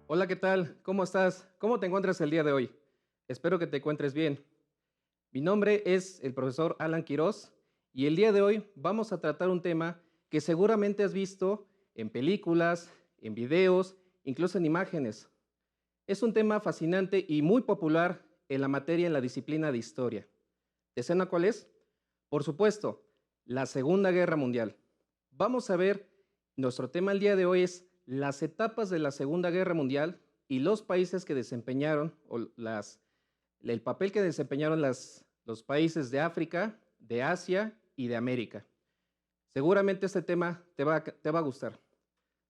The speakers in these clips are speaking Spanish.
Hola, ¿qué tal? ¿Cómo estás? ¿Cómo te encuentras el día de hoy? Espero que te encuentres bien. Mi nombre es el profesor Alan Quiroz y el día de hoy vamos a tratar un tema que seguramente has visto en películas, en videos, incluso en imágenes. Es un tema fascinante y muy popular en la materia en la disciplina de historia. ¿Te suena cuál es? Por supuesto, la Segunda Guerra Mundial. Vamos a ver, nuestro tema el día de hoy es las etapas de la Segunda Guerra Mundial y los países que desempeñaron, el papel que desempeñaron los países de África, de Asia y de América. Seguramente este tema te va a gustar.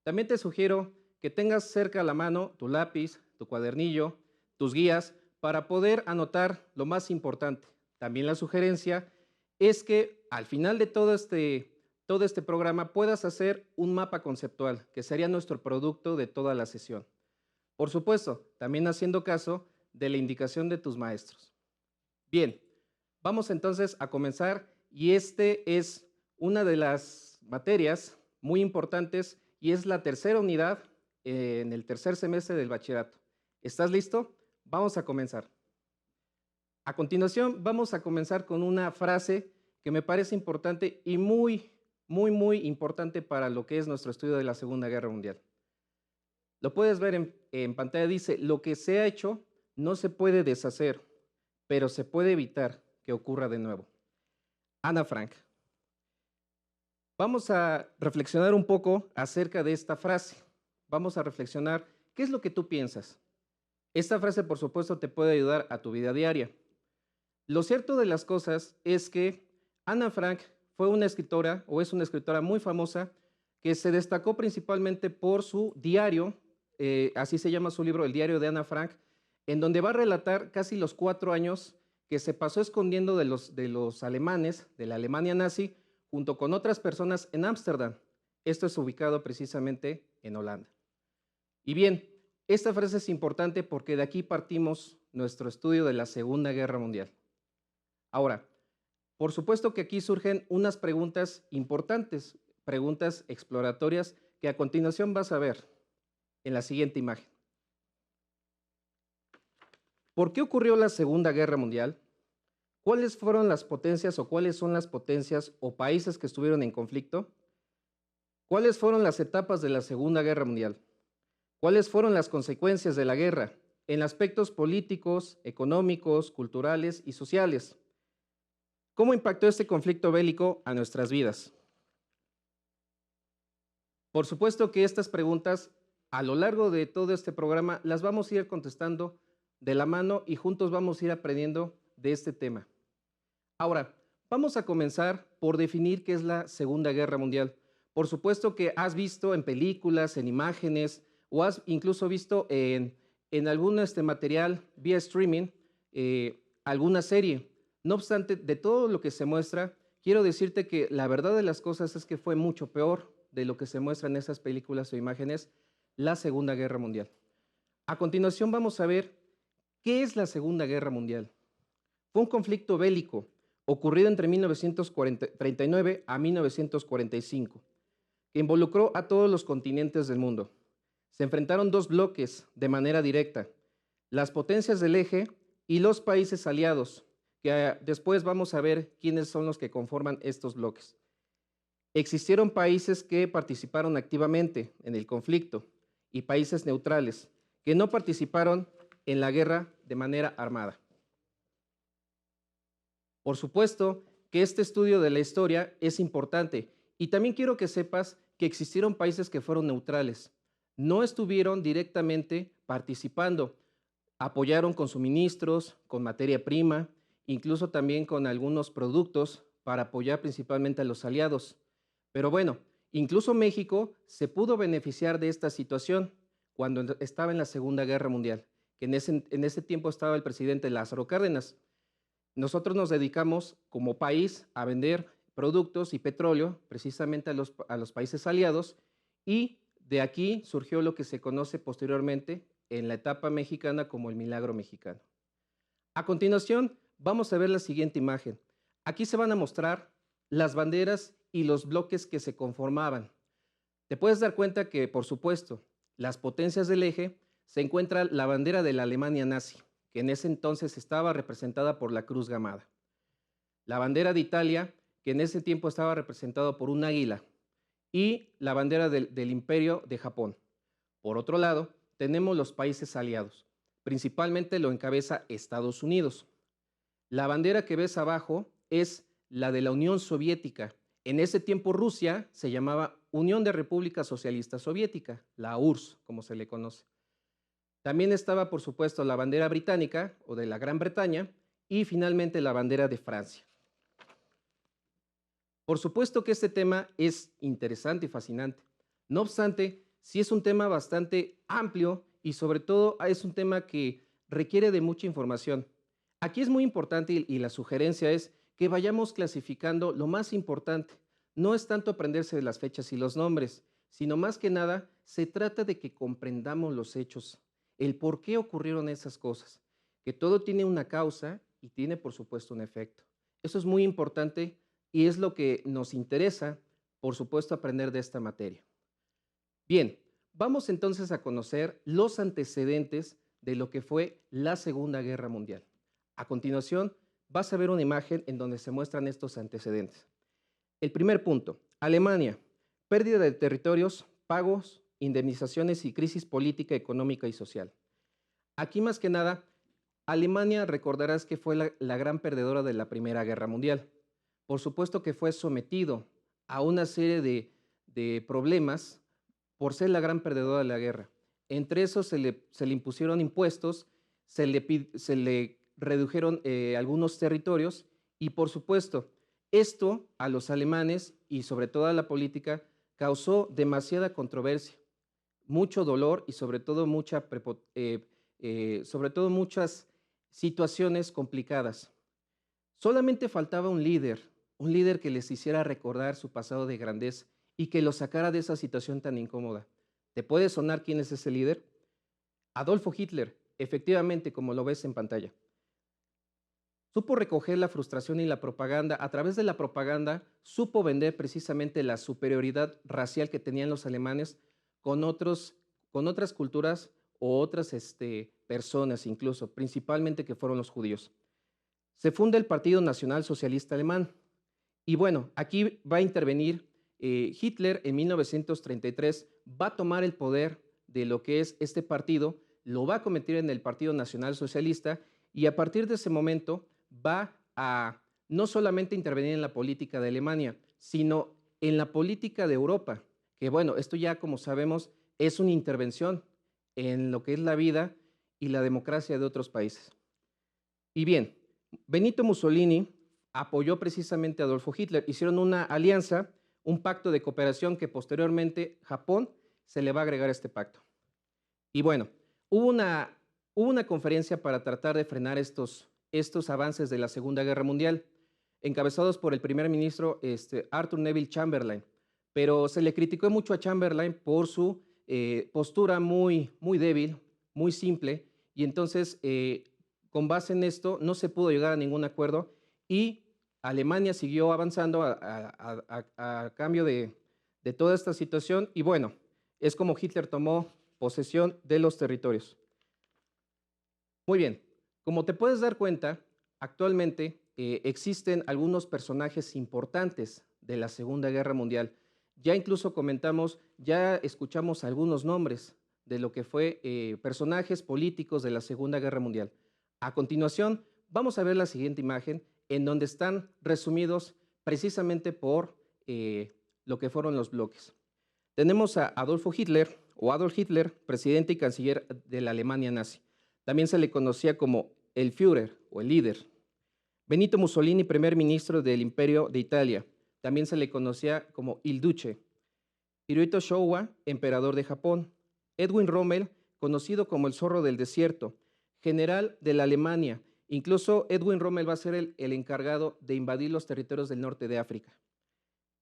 También te sugiero que tengas cerca a la mano tu lápiz, tu cuadernillo, tus guías para poder anotar lo más importante. También la sugerencia es que al final de todo este programa puedas hacer un mapa conceptual, que sería nuestro producto de toda la sesión. Por supuesto, también haciendo caso de la indicación de tus maestros. Bien, vamos entonces a comenzar y este es una de las materias muy importantes y es la tercera unidad en el tercer semestre del bachillerato. ¿Estás listo? Vamos a comenzar. A continuación, vamos a comenzar con una frase que me parece importante y muy importante para lo que es nuestro estudio de la Segunda Guerra Mundial. Lo puedes ver en pantalla, dice, lo que se ha hecho no se puede deshacer, pero se puede evitar que ocurra de nuevo. Ana Frank. Vamos a reflexionar un poco acerca de esta frase. Vamos a reflexionar, ¿qué es lo que tú piensas? Esta frase, por supuesto, te puede ayudar a tu vida diaria. Lo cierto de las cosas es que Ana Frank fue una escritora, o es una escritora muy famosa, que se destacó principalmente por su diario, así se llama su libro, El diario de Ana Frank, en donde va a relatar casi los 4 años que se pasó escondiendo de los alemanes, de la Alemania nazi, junto con otras personas en Ámsterdam. Esto es ubicado precisamente en Holanda. Y bien, esta frase es importante porque de aquí partimos nuestro estudio de la Segunda Guerra Mundial. Ahora, por supuesto que aquí surgen unas preguntas importantes, preguntas exploratorias que a continuación vas a ver en la siguiente imagen. ¿Por qué ocurrió la Segunda Guerra Mundial? ¿Cuáles fueron las potencias o cuáles son las potencias o países que estuvieron en conflicto? ¿Cuáles fueron las etapas de la Segunda Guerra Mundial? ¿Cuáles fueron las consecuencias de la guerra en aspectos políticos, económicos, culturales y sociales? ¿Cómo impactó este conflicto bélico a nuestras vidas? Por supuesto que estas preguntas, a lo largo de todo este programa, las vamos a ir contestando de la mano y juntos vamos a ir aprendiendo de este tema. Ahora, vamos a comenzar por definir qué es la Segunda Guerra Mundial. Por supuesto que has visto en películas, en imágenes, o has incluso visto en algún material vía streaming, alguna serie. No obstante, de todo lo que se muestra, quiero decirte que la verdad de las cosas es que fue mucho peor de lo que se muestra en esas películas o imágenes, la Segunda Guerra Mundial. A continuación vamos a ver qué es la Segunda Guerra Mundial. Fue un conflicto bélico ocurrido entre 1939 a 1945, que involucró a todos los continentes del mundo. Se enfrentaron dos bloques de manera directa, las potencias del eje y los países aliados, que después vamos a ver quiénes son los que conforman estos bloques. Existieron países que participaron activamente en el conflicto y países neutrales que no participaron en la guerra de manera armada. Por supuesto que este estudio de la historia es importante y también quiero que sepas que existieron países que fueron neutrales, no estuvieron directamente participando, apoyaron con suministros, con materia prima, incluso también con algunos productos para apoyar principalmente a los aliados. Pero bueno, incluso México se pudo beneficiar de esta situación cuando estaba en la Segunda Guerra Mundial, que en ese tiempo estaba el presidente Lázaro Cárdenas. Nosotros nos dedicamos como país a vender productos y petróleo precisamente a los países aliados y de aquí surgió lo que se conoce posteriormente en la etapa mexicana como el milagro mexicano. A continuación, vamos a ver la siguiente imagen. Aquí se van a mostrar las banderas y los bloques que se conformaban. Te puedes dar cuenta que, por supuesto, las potencias del eje se encuentra la bandera de la Alemania nazi, que en ese entonces estaba representada por la Cruz Gamada. La bandera de Italia, que en ese tiempo estaba representada por un águila, y la bandera del Imperio de Japón. Por otro lado, tenemos los países aliados. Principalmente lo encabeza Estados Unidos. La bandera que ves abajo es la de la Unión Soviética. En ese tiempo Rusia se llamaba Unión de Repúblicas Socialistas Soviética, la URSS, como se le conoce. También estaba, por supuesto, la bandera británica o de la Gran Bretaña y finalmente la bandera de Francia. Por supuesto que este tema es interesante y fascinante. No obstante, sí es un tema bastante amplio y sobre todo es un tema que requiere de mucha información. Aquí es muy importante y la sugerencia es que vayamos clasificando lo más importante. No es tanto aprenderse de las fechas y los nombres, sino más que nada se trata de que comprendamos los hechos, el por qué ocurrieron esas cosas, que todo tiene una causa y tiene por supuesto un efecto. Eso es muy importante y es lo que nos interesa, por supuesto, aprender de esta materia. Bien, vamos entonces a conocer los antecedentes de lo que fue la Segunda Guerra Mundial. A continuación, vas a ver una imagen en donde se muestran estos antecedentes. El primer punto, Alemania, pérdida de territorios, pagos, indemnizaciones y crisis política, económica y social. Aquí más que nada, Alemania recordarás que fue la gran perdedora de la Primera Guerra Mundial. Por supuesto que fue sometido a una serie de problemas por ser la gran perdedora de la guerra. Entre esos se le impusieron impuestos, se le redujeron algunos territorios y por supuesto esto a los alemanes y sobre todo a la política causó demasiada controversia, mucho dolor y sobre todo muchas situaciones complicadas. Solamente faltaba un líder que les hiciera recordar su pasado de grandeza y que los sacara de esa situación tan incómoda. ¿Te puede sonar quién es ese líder? Adolfo Hitler, efectivamente, como lo ves en pantalla. Supo recoger la frustración y la propaganda. A través de la propaganda, supo vender precisamente la superioridad racial que tenían los alemanes con otras culturas o otras personas incluso, principalmente que fueron los judíos. Se funda el Partido Nacional Socialista Alemán. Y bueno, aquí va a intervenir Hitler en 1933, va a tomar el poder de lo que es este partido, lo va a convertir en el Partido Nacional Socialista y a partir de ese momento va a no solamente intervenir en la política de Alemania, sino en la política de Europa, que bueno, esto ya como sabemos es una intervención en lo que es la vida y la democracia de otros países. Y bien, Benito Mussolini apoyó precisamente a Adolfo Hitler, hicieron una alianza, un pacto de cooperación que posteriormente Japón se le va a agregar a este pacto. Y bueno, hubo una conferencia para tratar de frenar estos avances de la Segunda Guerra Mundial, encabezados por el primer ministro Arthur Neville Chamberlain, pero se le criticó mucho a Chamberlain por su postura muy débil, muy simple, y entonces con base en esto no se pudo llegar a ningún acuerdo y Alemania siguió avanzando a cambio de toda esta situación y bueno, es como Hitler tomó posesión de los territorios. Muy bien, como te puedes dar cuenta, actualmente existen algunos personajes importantes de la Segunda Guerra Mundial. Ya incluso ya escuchamos algunos nombres de lo que fue personajes políticos de la Segunda Guerra Mundial. A continuación, vamos a ver la siguiente imagen en donde están resumidos precisamente por lo que fueron los bloques. Tenemos a Adolf Hitler, presidente y canciller de la Alemania nazi. También se le conocía como el Führer o el líder. Benito Mussolini, primer ministro del Imperio de Italia. También se le conocía como Il Duce. Hirohito Showa, emperador de Japón. Edwin Rommel, conocido como el zorro del desierto, general de la Alemania. Incluso Edwin Rommel va a ser el encargado de invadir los territorios del norte de África.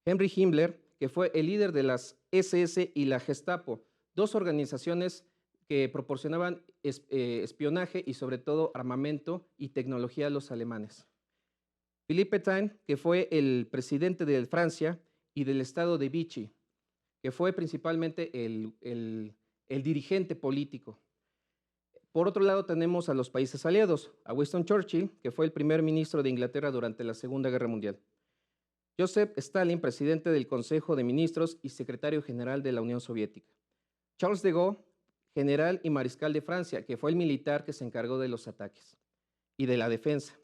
Henry Himmler, que fue el líder de las SS y la Gestapo, dos organizaciones que proporcionaban espionaje y sobre todo armamento y tecnología a los alemanes. Philippe Pétain, que fue el presidente de Francia y del estado de Vichy, que fue principalmente el dirigente político. Por otro lado, tenemos a los países aliados, a Winston Churchill, que fue el primer ministro de Inglaterra durante la Segunda Guerra Mundial. Joseph Stalin, presidente del Consejo de Ministros y secretario general de la Unión Soviética. Charles de Gaulle, general y mariscal de Francia, que fue el militar que se encargó de los ataques y de la defensa.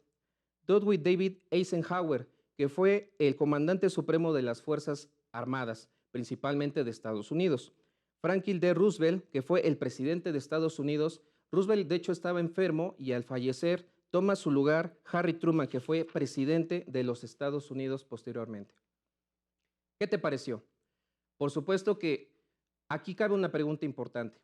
Ludwig David Eisenhower, que fue el comandante supremo de las Fuerzas Armadas, principalmente de Estados Unidos. Franklin D. Roosevelt, que fue el presidente de Estados Unidos. Roosevelt, de hecho, estaba enfermo y al fallecer toma su lugar Harry Truman, que fue presidente de los Estados Unidos posteriormente. ¿Qué te pareció? Por supuesto que aquí cabe una pregunta importante.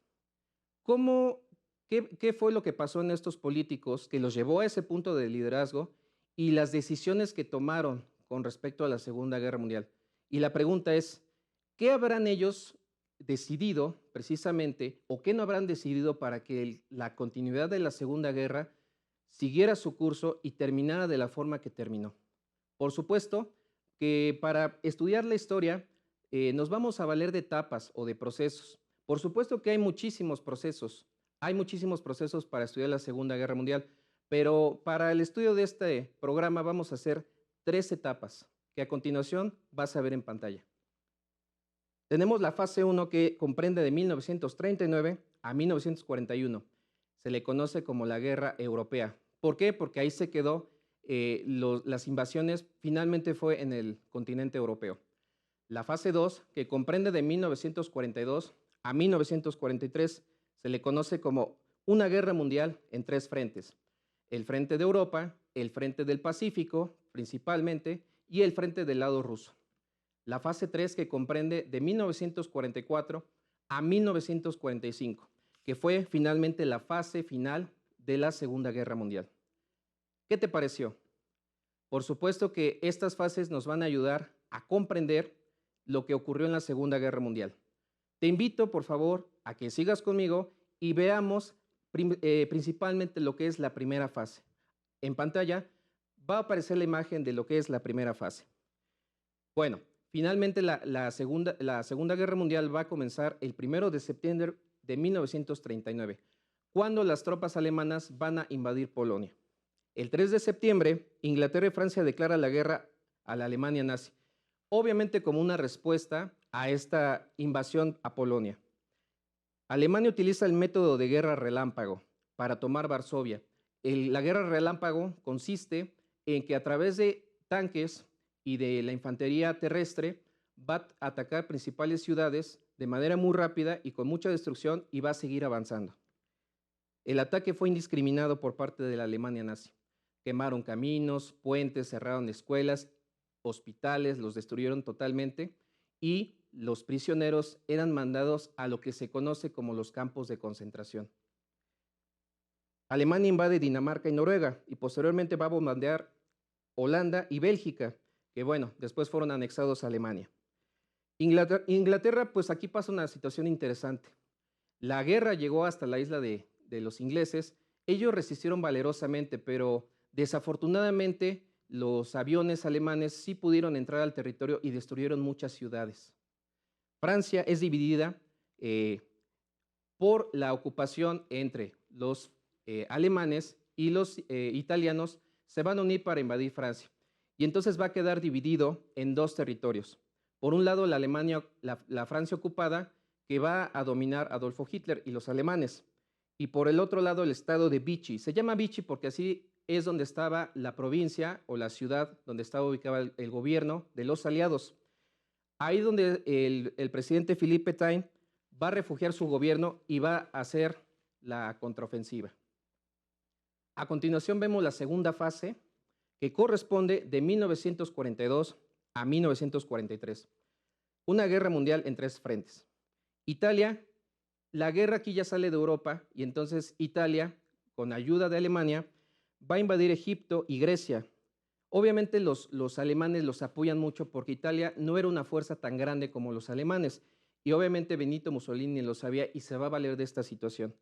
¿Qué fue lo que pasó en estos políticos que los llevó a ese punto de liderazgo y las decisiones que tomaron con respecto a la Segunda Guerra Mundial? Y la pregunta es, ¿qué habrán ellos decidido precisamente o qué no habrán decidido para que la continuidad de la Segunda Guerra siguiera su curso y terminara de la forma que terminó? Por supuesto que para estudiar la historia nos vamos a valer de etapas o de procesos. Por supuesto que hay muchísimos procesos para estudiar la Segunda Guerra Mundial, pero para el estudio de este programa vamos a hacer 3 etapas que a continuación vas a ver en pantalla. Tenemos la fase 1 que comprende de 1939 a 1941. Se le conoce como la Guerra Europea. ¿Por qué? Porque ahí se quedó, las invasiones finalmente fue en el continente europeo. La fase 2, que comprende de 1942 a 1943, se le conoce como una guerra mundial en 3 frentes. El frente de Europa, el frente del Pacífico, principalmente, y el frente del lado ruso. La fase 3, que comprende de 1944 a 1945, que fue finalmente la fase final de la Segunda Guerra Mundial. ¿Qué te pareció? Por supuesto que estas fases nos van a ayudar a comprender lo que ocurrió en la Segunda Guerra Mundial. Te invito, por favor, a que sigas conmigo y veamos principalmente lo que es la primera fase. En pantalla va a aparecer la imagen de lo que es la primera fase. Bueno, finalmente la Segunda Guerra Mundial va a comenzar el 1 de septiembre de 1939, cuando las tropas alemanas van a invadir Polonia. El 3 de septiembre, Inglaterra y Francia declaran la guerra a la Alemania nazi, obviamente como una respuesta a esta invasión a Polonia. Alemania utiliza el método de guerra relámpago para tomar Varsovia. La guerra relámpago consiste en que a través de tanques y de la infantería terrestre va a atacar principales ciudades de manera muy rápida y con mucha destrucción y va a seguir avanzando. El ataque fue indiscriminado por parte de la Alemania nazi. Quemaron caminos, puentes, cerraron escuelas, hospitales, los destruyeron totalmente y los prisioneros eran mandados a lo que se conoce como los campos de concentración. Alemania invade Dinamarca y Noruega y posteriormente va a bombardear Holanda y Bélgica, que bueno, después fueron anexados a Alemania. Inglaterra, pues aquí pasa una situación interesante. La guerra llegó hasta la isla de los ingleses. Ellos resistieron valerosamente, pero desafortunadamente los aviones alemanes sí pudieron entrar al territorio y destruyeron muchas ciudades. Francia es dividida por la ocupación entre los alemanes y los italianos. Se van a unir para invadir Francia. Y entonces va a quedar dividido en 2 territorios. Por un lado, la Francia ocupada, que va a dominar Adolfo Hitler y los alemanes. Y por el otro lado, el estado de Vichy. Se llama Vichy porque así es donde estaba la provincia o la ciudad donde estaba ubicado el gobierno de los aliados. Ahí donde el presidente Philippe Pétain va a refugiar su gobierno y va a hacer la contraofensiva. A continuación vemos la segunda fase, que corresponde de 1942 a 1943. Una guerra mundial en 3 frentes. Italia, la guerra aquí ya sale de Europa y entonces Italia, con ayuda de Alemania, va a invadir Egipto y Grecia. Obviamente los alemanes los apoyan mucho porque Italia no era una fuerza tan grande como los alemanes y obviamente Benito Mussolini lo sabía y se va a valer de esta situación.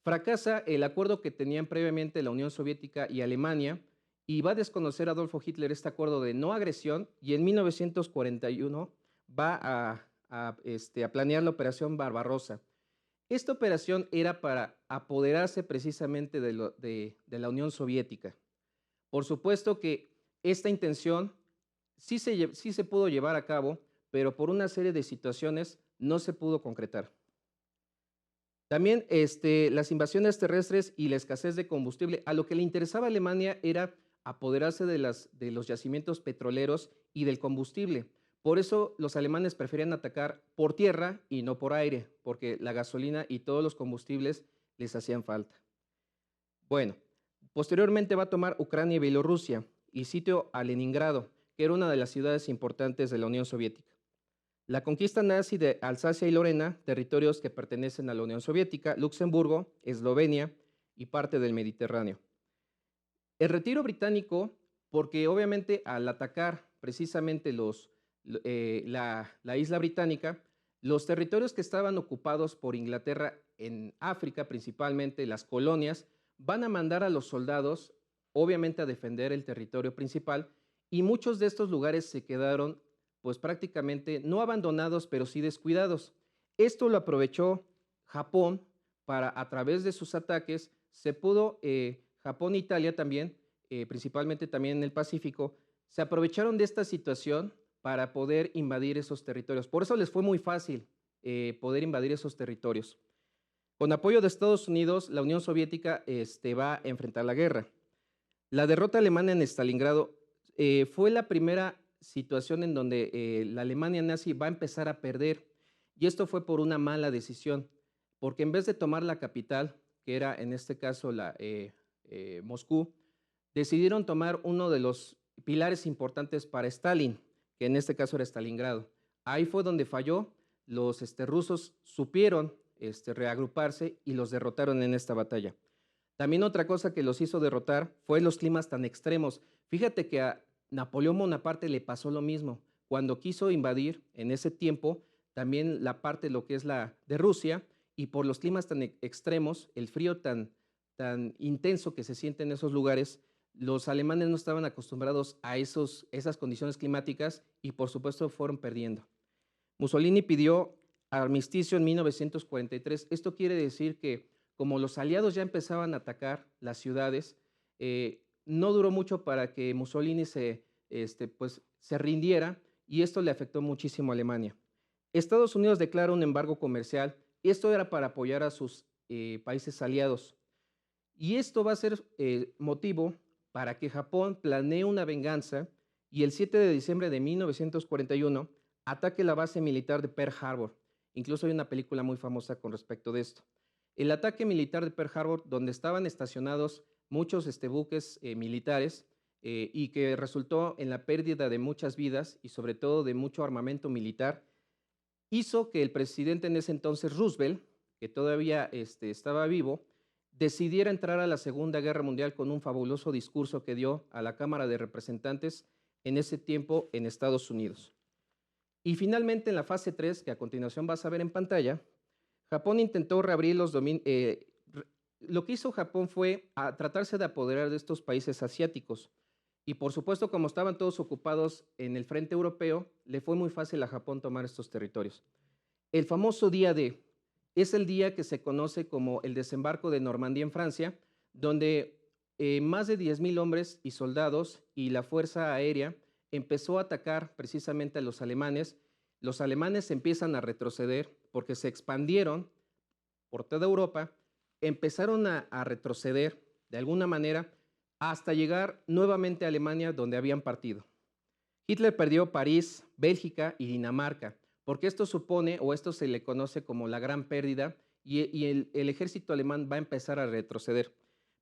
Fracasa el acuerdo que tenían previamente la Unión Soviética y Alemania y va a desconocer Adolfo Hitler este acuerdo de no agresión y en 1941 va a planear la Operación Barbarossa. Esta operación era para apoderarse precisamente de la Unión Soviética. Por supuesto que esta intención sí se pudo llevar a cabo, pero por una serie de situaciones no se pudo concretar. También las invasiones terrestres y la escasez de combustible, a lo que le interesaba a Alemania era apoderarse de los yacimientos petroleros y del combustible. Por eso los alemanes preferían atacar por tierra y no por aire, porque la gasolina y todos los combustibles les hacían falta. Bueno, posteriormente va a tomar Ucrania y Bielorrusia y sitio a Leningrado, que era una de las ciudades importantes de la Unión Soviética. La conquista nazi de Alsacia y Lorena, territorios que pertenecen a la Unión Soviética, Luxemburgo, Eslovenia y parte del Mediterráneo. El retiro británico, porque obviamente al atacar precisamente la isla británica, los territorios que estaban ocupados por Inglaterra en África, principalmente las colonias, van a mandar a los soldados, obviamente, a defender el territorio principal, y muchos de estos lugares se quedaron pues prácticamente no abandonados, pero sí descuidados. Esto lo aprovechó Japón para, a través de sus ataques, se pudo, Japón e Italia también, principalmente también en el Pacífico, se aprovecharon de esta situación para poder invadir esos territorios. Por eso les fue muy fácil poder invadir esos territorios. Con apoyo de Estados Unidos, la Unión Soviética va a enfrentar la guerra. La derrota alemana en Stalingrado fue la primera situación en donde la Alemania nazi va a empezar a perder, y esto fue por una mala decisión, porque en vez de tomar la capital, que era en este caso Moscú, decidieron tomar uno de los pilares importantes para Stalin, que en este caso era Stalingrado. Ahí fue donde falló, los rusos supieron reagruparse y los derrotaron en esta batalla. También otra cosa que los hizo derrotar fue los climas tan extremos. Fíjate que a Napoleón Bonaparte le pasó lo mismo. Cuando quiso invadir en ese tiempo también la parte lo que es la de Rusia, y por los climas tan extremos, el frío tan intenso que se siente en esos lugares, los alemanes no estaban acostumbrados a esas condiciones climáticas y por supuesto fueron perdiendo. Mussolini pidió armisticio en 1943. Esto quiere decir que como los aliados ya empezaban a atacar las ciudades, no duró mucho para que Mussolini se rindiera, y esto le afectó muchísimo a Alemania. Estados Unidos declara un embargo comercial, y esto era para apoyar a sus países aliados. Y esto va a ser motivo para que Japón planee una venganza y el 7 de diciembre de 1941 ataque la base militar de Pearl Harbor. Incluso hay una película muy famosa con respecto de esto. El ataque militar de Pearl Harbor, donde estaban estacionados muchos buques militares y que resultó en la pérdida de muchas vidas y sobre todo de mucho armamento militar, hizo que el presidente en ese entonces, Roosevelt, que todavía estaba vivo, decidiera entrar a la Segunda Guerra Mundial con un fabuloso discurso que dio a la Cámara de Representantes en ese tiempo en Estados Unidos. Y finalmente, en la fase 3, que a continuación vas a ver en pantalla, Japón intentó reabrir los dominios. Lo que hizo Japón fue tratarse de apoderar de estos países asiáticos. Y por supuesto, como estaban todos ocupados en el frente europeo, le fue muy fácil a Japón tomar estos territorios. El famoso día D es el día que se conoce como el desembarco de Normandía en Francia, donde más de 10,000 hombres y soldados y la fuerza aérea empezó a atacar precisamente a los alemanes. Los alemanes empiezan a retroceder porque se expandieron por toda Europa, empezaron a retroceder de alguna manera hasta llegar nuevamente a Alemania, donde habían partido. Hitler perdió París, Bélgica y Dinamarca, porque esto supone, o esto se le conoce como la gran pérdida, y el ejército alemán va a empezar a retroceder.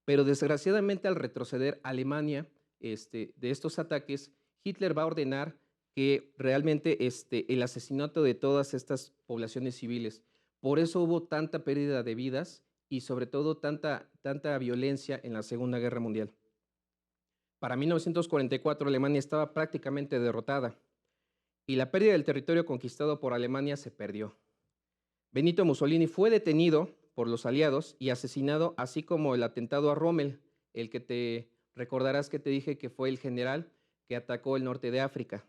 Pero desgraciadamente, al retroceder Alemania de estos ataques, Hitler va a ordenar que realmente el asesinato de todas estas poblaciones civiles. Por eso hubo tanta pérdida de vidas y sobre todo tanta violencia en la Segunda Guerra Mundial. Para 1944 Alemania estaba prácticamente derrotada y la pérdida del territorio conquistado por Alemania se perdió. Benito Mussolini fue detenido por los aliados y asesinado, así como el atentado a Rommel, el que te recordarás que te dije que fue el general que atacó el norte de África.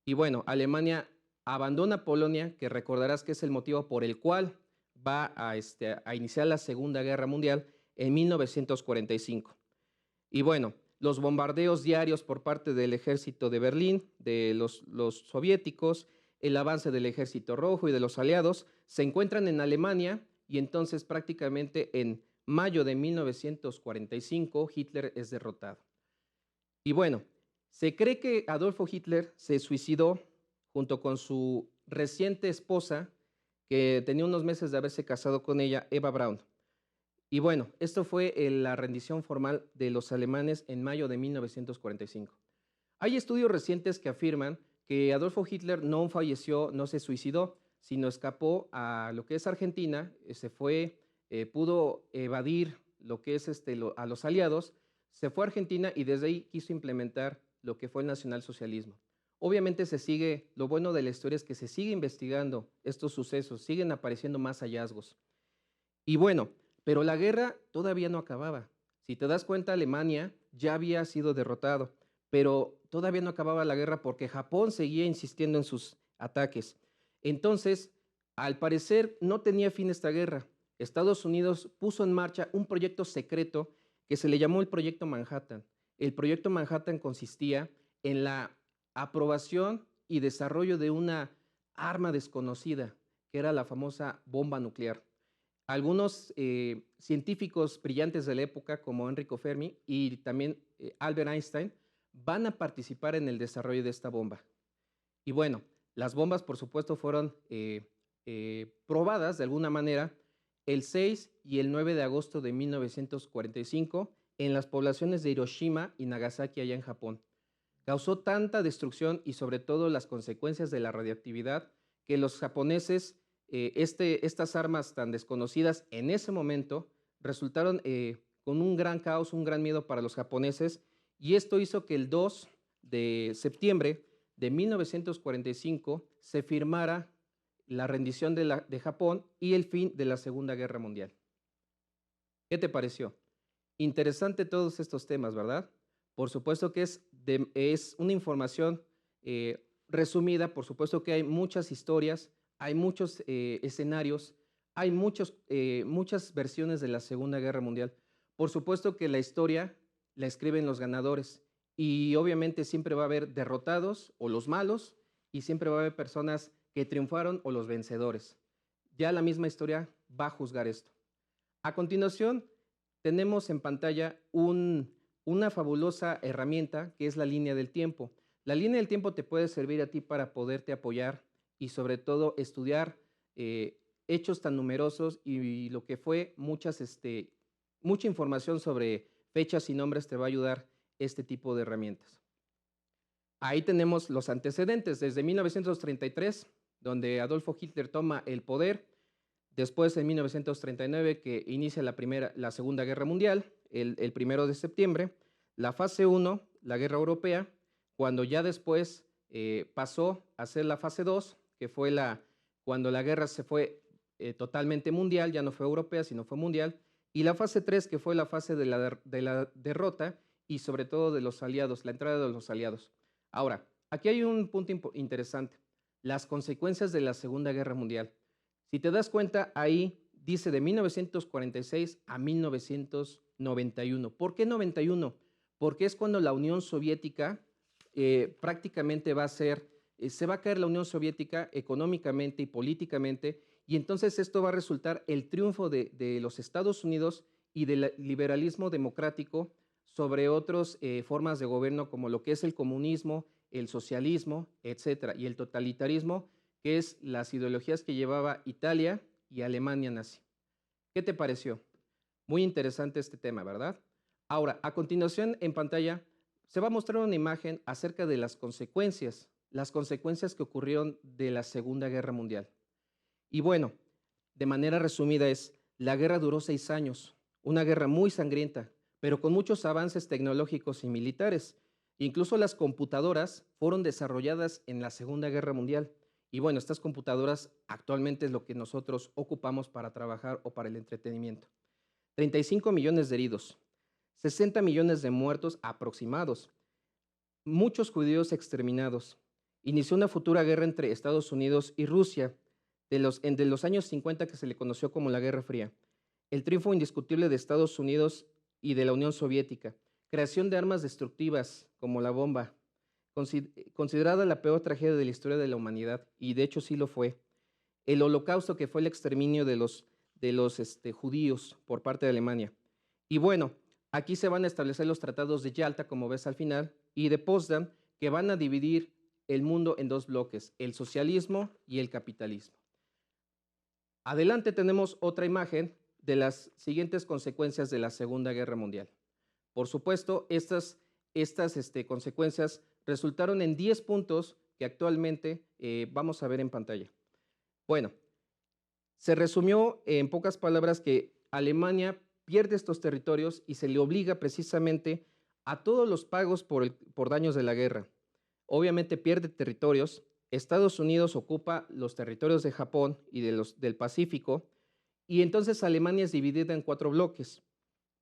Y bueno, Alemania abandona Polonia, que recordarás que es el motivo por el cual va a iniciar la Segunda Guerra Mundial en 1945. Y bueno, los bombardeos diarios por parte del ejército de Berlín, de los soviéticos, el avance del ejército rojo y de los aliados, se encuentran en Alemania y entonces prácticamente en mayo de 1945 Hitler es derrotado. Y bueno, se cree que Adolfo Hitler se suicidó junto con su reciente esposa, que tenía unos meses de haberse casado con ella, Eva Braun. Y bueno, esto fue la rendición formal de los alemanes en mayo de 1945. Hay estudios recientes que afirman que Adolfo Hitler no falleció, no se suicidó, sino escapó a lo que es Argentina, se fue, pudo evadir lo que es a los aliados, se fue a Argentina y desde ahí quiso implementar lo que fue el nacionalsocialismo. Obviamente lo bueno de la historia es que se sigue investigando estos sucesos, siguen apareciendo más hallazgos. Y bueno, pero la guerra todavía no acababa. Si te das cuenta, Alemania ya había sido derrotado, pero todavía no acababa la guerra porque Japón seguía insistiendo en sus ataques. Entonces, al parecer, no tenía fin esta guerra. Estados Unidos puso en marcha un proyecto secreto que se le llamó el Proyecto Manhattan. El Proyecto Manhattan consistía en la aprobación y desarrollo de una arma desconocida, que era la famosa bomba nuclear. Algunos científicos brillantes de la época, como Enrico Fermi y también Albert Einstein, van a participar en el desarrollo de esta bomba. Y bueno, las bombas, por supuesto, fueron probadas de alguna manera el 6 y el 9 de agosto de 1945 en las poblaciones de Hiroshima y Nagasaki, allá en Japón. Causó tanta destrucción y sobre todo las consecuencias de la radioactividad que los japoneses, estas armas tan desconocidas en ese momento, resultaron con un gran caos, un gran miedo para los japoneses, y esto hizo que el 2 de septiembre de 1945 se firmara la rendición de Japón y el fin de la Segunda Guerra Mundial. ¿Qué te pareció? Interesante todos estos temas, ¿verdad? Por supuesto que es una información resumida, por supuesto que hay muchas historias, hay muchos escenarios, hay muchas versiones de la Segunda Guerra Mundial. Por supuesto que la historia la escriben los ganadores y obviamente siempre va a haber derrotados o los malos y siempre va a haber personas que triunfaron o los vencedores. Ya la misma historia va a juzgar esto. A continuación, tenemos en pantalla una fabulosa herramienta que es la línea del tiempo. La línea del tiempo te puede servir a ti para poderte apoyar y sobre todo estudiar hechos tan numerosos y lo que fue mucha información sobre fechas y nombres te va a ayudar este tipo de herramientas. Ahí tenemos los antecedentes desde 1933, donde Adolfo Hitler toma el poder. Después, en 1939, que inicia la Segunda Guerra Mundial, el 1 de septiembre, la fase 1, la Guerra Europea, cuando ya después pasó a ser la fase 2, que fue cuando la guerra se fue totalmente mundial, ya no fue europea, sino fue mundial, y la fase 3, que fue la fase de la derrota y sobre todo de los aliados, la entrada de los aliados. Ahora, aquí hay un punto interesante, las consecuencias de la Segunda Guerra Mundial. Si te das cuenta, ahí dice de 1946 a 1991. ¿Por qué 91? Porque es cuando la Unión Soviética prácticamente se va a caer la Unión Soviética económicamente y políticamente, y entonces esto va a resultar el triunfo de los Estados Unidos y del liberalismo democrático sobre otras formas de gobierno como lo que es el comunismo, el socialismo, etcétera, y el totalitarismo, que es las ideologías que llevaba Italia y Alemania nazi. ¿Qué te pareció? Muy interesante este tema, ¿verdad? Ahora, a continuación en pantalla se va a mostrar una imagen acerca de las consecuencias que ocurrieron de la Segunda Guerra Mundial. Y bueno, de manera resumida la guerra duró 6 años, una guerra muy sangrienta, pero con muchos avances tecnológicos y militares. Incluso las computadoras fueron desarrolladas en la Segunda Guerra Mundial. Y bueno, estas computadoras actualmente es lo que nosotros ocupamos para trabajar o para el entretenimiento. 35 millones de heridos, 60 millones de muertos aproximados, muchos judíos exterminados. Inició una futura guerra entre Estados Unidos y Rusia. de los años 50 que se le conoció como la Guerra Fría, el triunfo indiscutible de Estados Unidos y de la Unión Soviética, creación de armas destructivas como la bomba, considerada la peor tragedia de la historia de la humanidad, y de hecho sí lo fue. El Holocausto, que fue el exterminio de los judíos por parte de Alemania. Y bueno, aquí se van a establecer los tratados de Yalta, como ves al final, y de Potsdam, que van a dividir el mundo en dos bloques, el socialismo y el capitalismo. Adelante tenemos otra imagen de las siguientes consecuencias de la Segunda Guerra Mundial. Por supuesto, estas consecuencias resultaron en 10 puntos que actualmente vamos a ver en pantalla. Bueno, se resumió en pocas palabras que Alemania pierde estos territorios y se le obliga precisamente a todos los pagos por daños de la guerra. Obviamente pierde territorios. Estados Unidos ocupa los territorios de Japón y del Pacífico, y entonces Alemania es dividida en 4 bloques.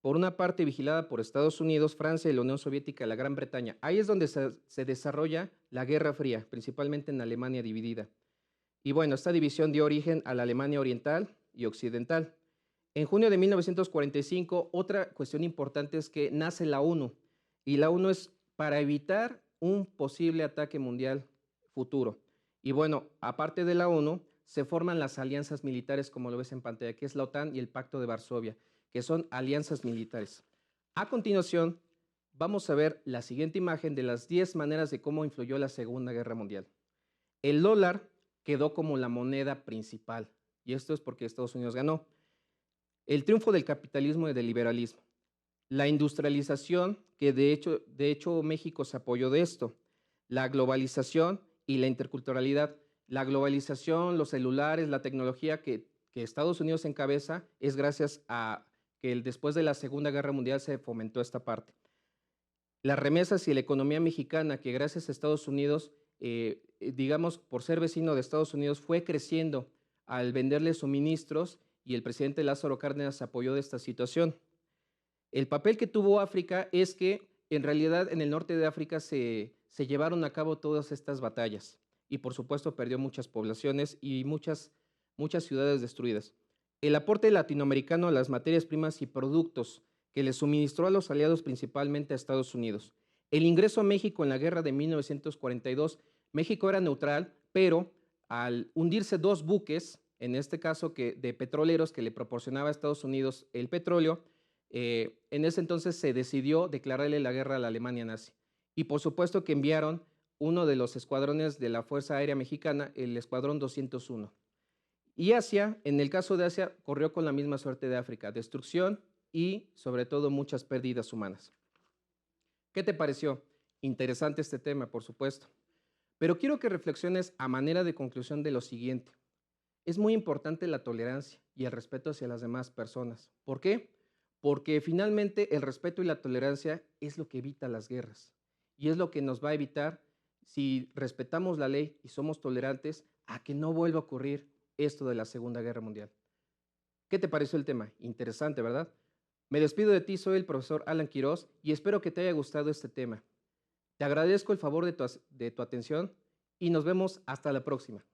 Por una parte, vigilada por Estados Unidos, Francia y la Unión Soviética, la Gran Bretaña. Ahí es donde se desarrolla la Guerra Fría, principalmente en Alemania dividida. Y bueno, esta división dio origen a la Alemania Oriental y Occidental. En junio de 1945, otra cuestión importante es que nace la ONU, y la ONU es para evitar un posible ataque mundial futuro. Y bueno, aparte de la ONU, se forman las alianzas militares, como lo ves en pantalla, que es la OTAN y el Pacto de Varsovia, que son alianzas militares. A continuación, vamos a ver la siguiente imagen de las 10 maneras de cómo influyó la Segunda Guerra Mundial. El dólar quedó como la moneda principal, y esto es porque Estados Unidos ganó. El triunfo del capitalismo y del liberalismo. La industrialización, que de hecho México se apoyó de esto. La globalización y la interculturalidad. La globalización, los celulares, la tecnología que Estados Unidos encabeza es gracias a que después de la Segunda Guerra Mundial se fomentó esta parte. Las remesas y la economía mexicana, que gracias a Estados Unidos, digamos, por ser vecino de Estados Unidos, fue creciendo al venderle suministros, y el presidente Lázaro Cárdenas se apoyó de esta situación. El papel que tuvo África es que en realidad en el norte de África se llevaron a cabo todas estas batallas, y por supuesto perdió muchas poblaciones y muchas ciudades destruidas. El aporte latinoamericano a las materias primas y productos que le suministró a los aliados, principalmente a Estados Unidos. El ingreso a México en la guerra de 1942, México era neutral, pero al hundirse 2 buques, en este caso de petroleros que le proporcionaba a Estados Unidos el petróleo, en ese entonces se decidió declararle la guerra a la Alemania nazi. Y por supuesto que enviaron uno de los escuadrones de la Fuerza Aérea Mexicana, el Escuadrón 201. Y Asia, en el caso de Asia, corrió con la misma suerte de África, destrucción y sobre todo muchas pérdidas humanas. ¿Qué te pareció? Interesante este tema, por supuesto. Pero quiero que reflexiones a manera de conclusión de lo siguiente. Es muy importante la tolerancia y el respeto hacia las demás personas. ¿Por qué? Porque finalmente el respeto y la tolerancia es lo que evita las guerras, y es lo que nos va a evitar, si respetamos la ley y somos tolerantes, a que no vuelva a ocurrir esto de la Segunda Guerra Mundial. ¿Qué te pareció el tema? Interesante, ¿verdad? Me despido de ti, soy el profesor Alan Quirós y espero que te haya gustado este tema. Te agradezco el favor de tu atención y nos vemos hasta la próxima.